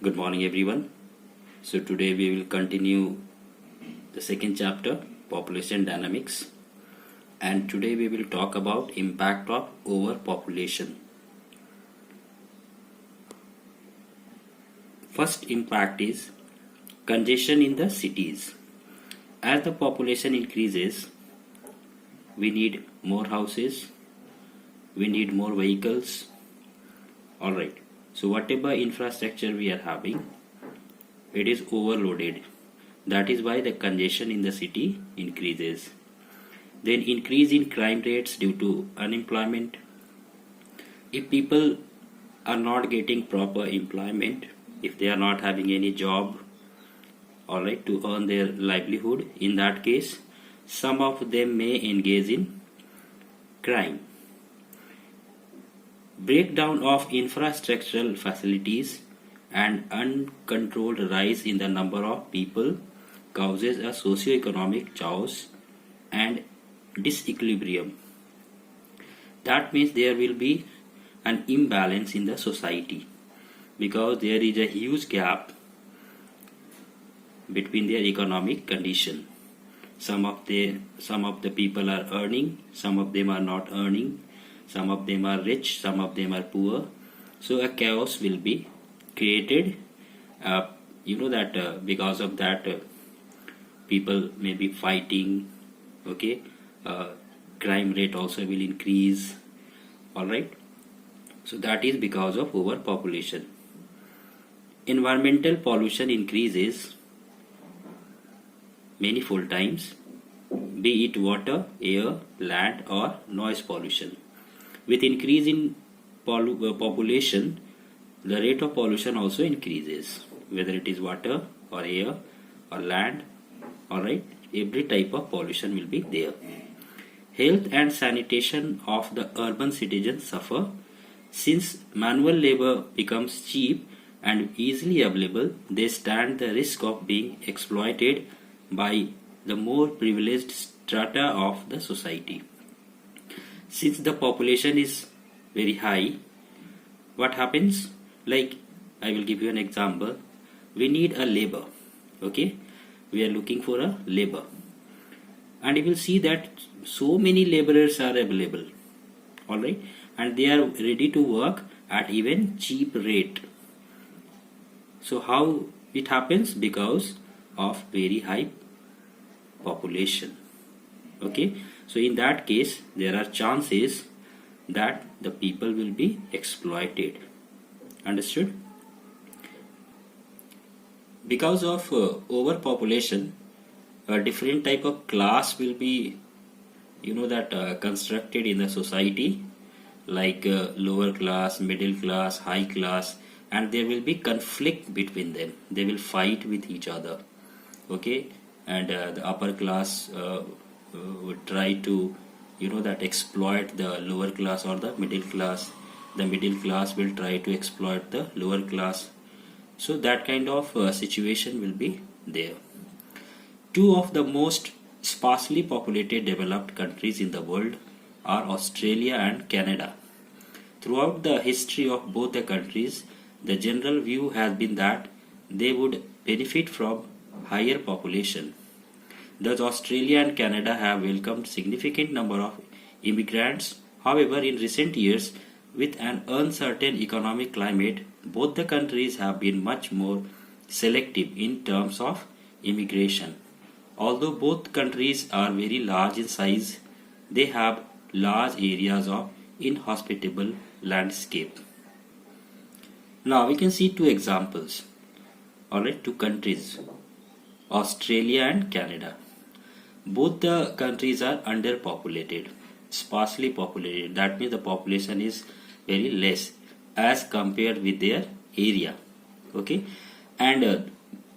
Good morning, everyone. So, today we will continue the second chapter, population dynamics, and today we will talk about impact of overpopulation. First impact is congestion in the cities. As the population increases, we need more houses, we need more vehicles. All right. So whatever infrastructure we are having, it is overloaded. That is why the congestion in the city increases. Then increase in crime rates due to unemployment. If people are not getting proper employment, if they are not having any job, all right, to earn their livelihood, in that case, some of them may engage in crime. Breakdown of infrastructural facilities and uncontrolled rise in the number of people causes a socio-economic chaos and disequilibrium. That means there will be an imbalance in the society because there is a huge gap between their economic condition. Some of the people are earning, some of them are not earning. Some of them are rich, some of them are poor. So a chaos will be created. Because of that, people may be fighting. Okay, crime rate also will increase. All right. So that is because of overpopulation. Environmental pollution increases manifold times, be it water, air, land, or noise pollution. With increase in population, the rate of pollution also increases, whether it is water or air or land. Alright, every type of pollution will be there. Health and sanitation of the urban citizens suffer. Since manual labor becomes cheap and easily available, they stand the risk of being exploited by the more privileged strata of the society. Since the population is very high, what happens? Like, I will give you an example. We need a labor. Okay, we are looking for a labor, and you will see that so many laborers are available. All right, and they are ready to work at even cheap rate. So how it happens? Because of very high population. Okay, so in that case there are chances that the people will be exploited. Understood? Because of overpopulation, a different type of class will be constructed in the society, like lower class, middle class, high class, and there will be conflict between them. They will fight with each other. Okay, and the upper class would try to exploit the lower class or the middle class. The middle class will try to exploit the lower class. So that kind of situation will be there. Two of the most sparsely populated developed countries in the world are Australia and Canada. Throughout the history of both the countries, the general view has been that they would benefit from higher population. Thus, Australia and Canada have welcomed significant number of immigrants. However, in recent years, with an uncertain economic climate, both the countries have been much more selective in terms of immigration. Although both countries are very large in size, they have large areas of inhospitable landscape. Now we can see two examples. Alright, two countries, Australia and Canada. Both the countries are underpopulated, sparsely populated. That means the population is very less as compared with their area. Okay, and the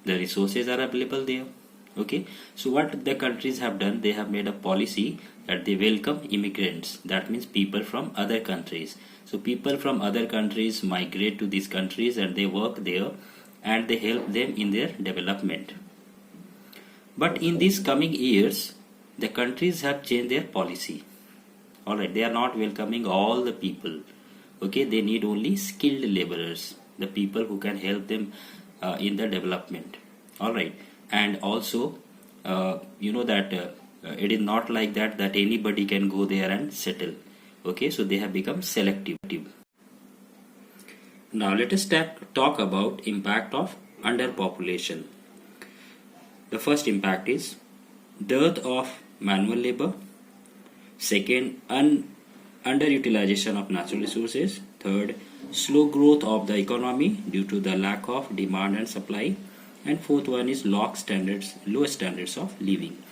resources are available there. Okay, so what the countries have done, they have made a policy that they welcome immigrants. That means people from other countries. So people from other countries migrate to these countries and they work there and they help them in their development. But in these coming years, the countries have changed their policy. Alright, they are not welcoming all the people. Okay, they need only skilled laborers. the people who can help them in the development. All right. And also you know that it is not like that anybody can go there and settle. Okay, so they have become selective. Now let us talk about impact of underpopulation. The first impact is dearth of manual labor. Second, underutilization of natural resources. Third, slow growth of the economy due to the lack of demand and supply. And fourth one is low standards of living.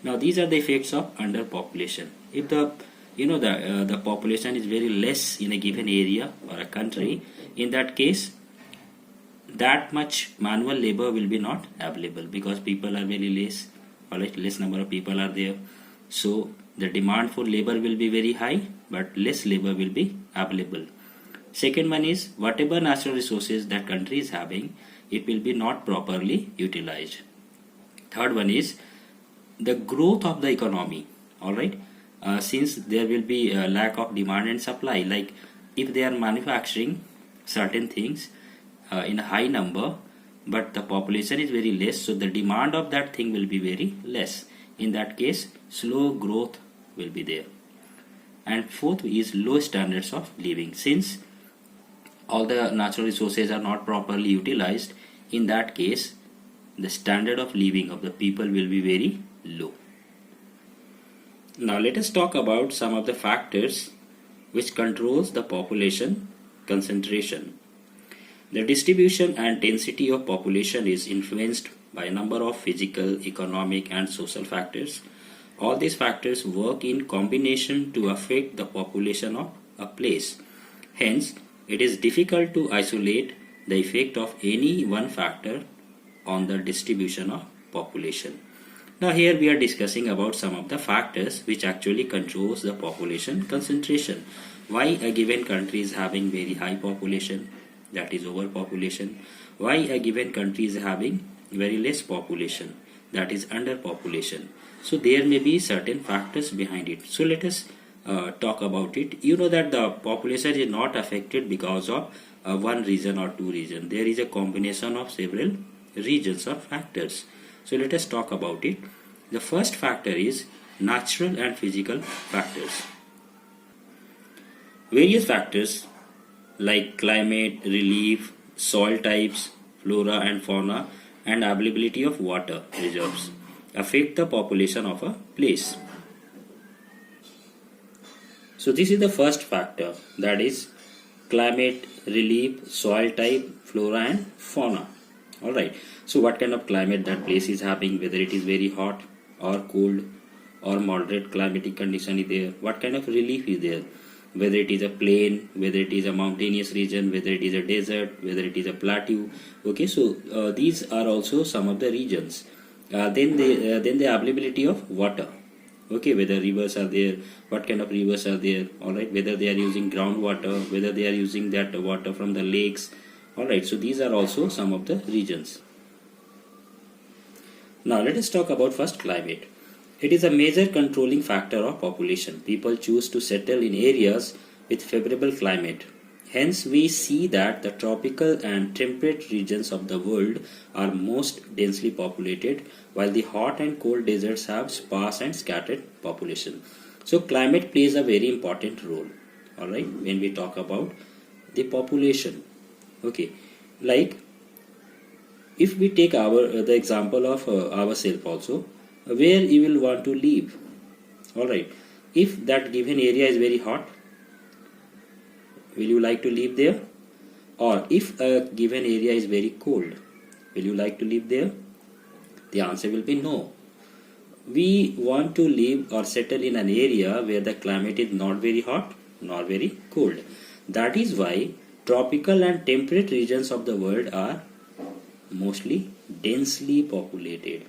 Now these are the effects of underpopulation. If the population is very less in a given area or a country, in that case that much manual labor will be not available because people are very less, or like less number of people are there. So the demand for labor will be very high, but less labor will be available. Second one is whatever natural resources that country is having, it will be not properly utilized. Third one is the growth of the economy. All right, since there will be a lack of demand and supply, like if they are manufacturing certain things in a high number, but the population is very less, so the demand of that thing will be very less. In that case, slow growth will be there. And fourth is low standards of living. Since all the natural resources are not properly utilized, in that case the standard of living of the people will be very low. Now let us talk about some of the factors which controls the population concentration. The distribution and density of population is influenced by a number of physical, economic and social factors. All these factors work in combination to affect the population of a place. Hence, it is difficult to isolate the effect of any one factor on the distribution of population. Now here we are discussing about some of the factors which actually controls the population concentration. Why a given country is having very high population, that is overpopulation. Why a given country is having very less population, that is underpopulation. So there may be certain factors behind it. So let us talk about it. You know that the population is not affected because of one reason or two reasons. There is a combination of several regions or factors. So let us talk about it. The first factor is natural and physical factors. Various factors like climate, relief, soil types, flora and fauna, and availability of water reserves affect the population of a place. So this is the first factor, that is climate, relief, soil type, flora and fauna. Alright, so what kind of climate that place is having, whether it is very hot or cold or moderate climatic condition is there, what kind of relief is there, whether it is a plain, whether it is a mountainous region, whether it is a desert, whether it is a plateau. Okay, so these are also some of the regions. Then the availability of water. Okay, whether rivers are there, what kind of rivers are there. All right, whether they are using groundwater, whether they are using that water from the lakes. All right, so these are also some of the regions. Now let us talk about first climate. It is a major controlling factor of population. People choose to settle in areas with favorable climate. Hence, we see that the tropical and temperate regions of the world are most densely populated, while the hot and cold deserts have sparse and scattered population. So, climate plays a very important role. All right, when we talk about the population. Okay, like if we take the example of ourselves also, where you will want to live. All right, if that given area is very hot, will you like to live there? Or if a given area is very cold, will you like to live there? The answer will be no. We want to live or settle in an area where the climate is not very hot nor very cold. That is why tropical and temperate regions of the world are mostly densely populated,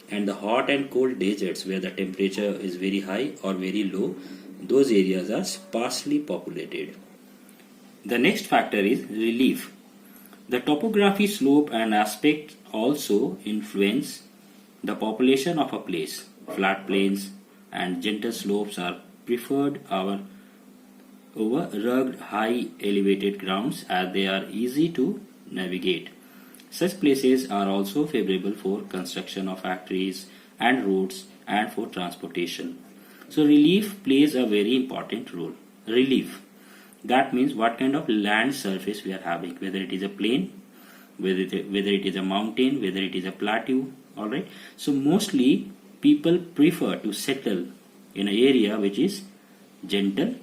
and the hot and cold deserts where the temperature is very high or very low, those areas are sparsely populated. The next factor is relief. The topography, slope and aspect also influence the population of a place. Flat plains and gentle slopes are preferred over rugged, high elevated grounds as they are easy to navigate. Such places are also favorable for construction of factories and roads and for transportation. So relief plays a very important role. Relief. That means what kind of land surface we are having, whether it is a plain, whether it is a mountain, whether it is a plateau. Alright. So mostly people prefer to settle in an area which is gentle.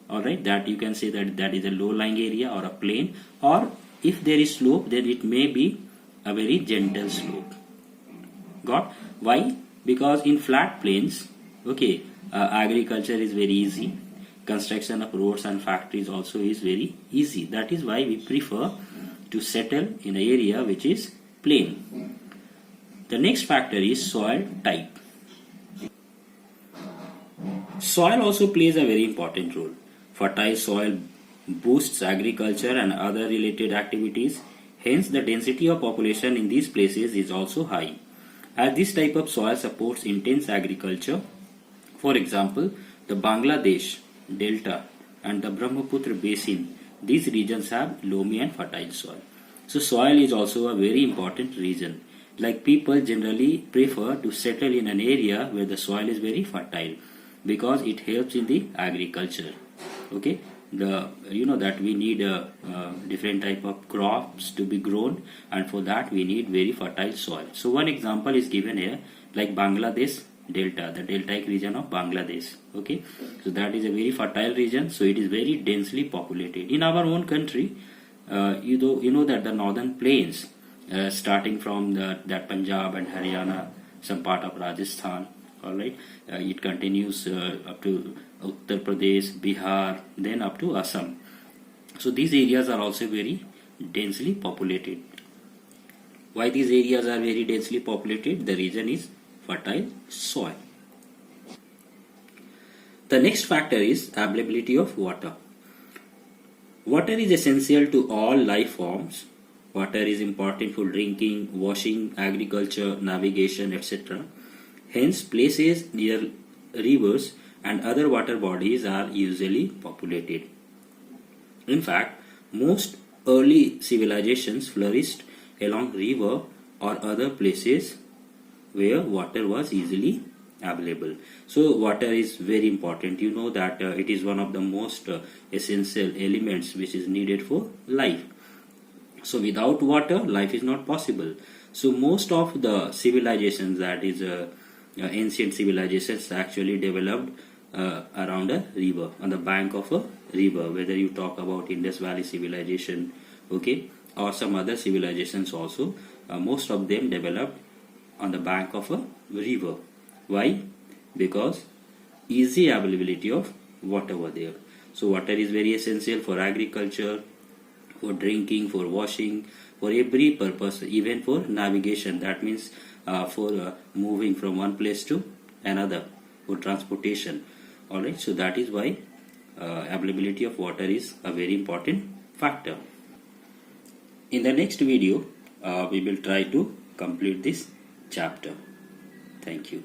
Alright, that you can say that is a low lying area or a plain, or if there is slope, then it may be a very gentle slope. Got? Why? Because in flat plains, okay, agriculture is very easy. Construction of roads and factories also is very easy. That is why we prefer to settle in an area which is plain. The next factor is soil type. Soil also plays a very important role. Fertile soil boosts agriculture and other related activities. Hence, the density of population in these places is also high. As this type of soil supports intense agriculture, for example, the Bangladesh Delta and the Brahmaputra Basin, these regions have loamy and fertile soil. So, soil is also a very important region. Like people generally prefer to settle in an area where the soil is very fertile because it helps in the agriculture. Okay, you know that we need different type of crops to be grown, and for that we need very fertile soil. So one example is given here, like Bangladesh Delta, the deltaic region of Bangladesh. Okay, so that is a very fertile region, so it is very densely populated. In our own country, you know that the northern plains, starting from that Punjab and Haryana, some part of Rajasthan, all right, it continues up to Uttar Pradesh, Bihar, then up to Assam. So these areas are also very densely populated. Why these areas are very densely populated? The reason is fertile soil. The next factor is availability of water. Water is essential to all life forms. Water is important for drinking, washing, agriculture, navigation, etc. Hence, places near rivers and other water bodies are usually populated. In fact, most early civilizations flourished along river or other places where water was easily available. So water is very important. You know that it is one of the most essential elements which is needed for life. So without water, life is not possible. So most of the civilizations, that is ancient civilizations, actually developed around a river, on the bank of a river, whether you talk about Indus Valley civilization, okay, or some other civilizations also, most of them developed on the bank of a river. Why? Because easy availability of water over there. So water is very essential for agriculture, for drinking, for washing, for every purpose, even for navigation. That means for moving from one place to another, for transportation. Alright, so that is why availability of water is a very important factor. In the next video, we will try to complete this chapter. Thank you.